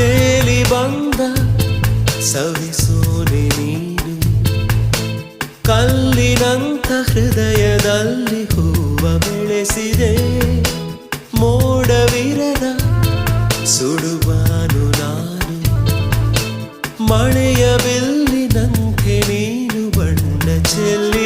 ತೇಲಿ ಬಂದ ಸವಿಸೋನೆ ನೀನು, ಕಲ್ಲಿನಂತ ಹೃದಯದಲ್ಲಿ ಹೂವ ಬೆಳೆಸಿದೆ. ಮೋಡವಿರದ ಸುಡುವಾನು ನಾನು, ಮಳೆಯ ಬಿಲ್ಲಿನಂತೆ ನೀನು ಬಣ್ಣ ಚೆಲ್ಲಿ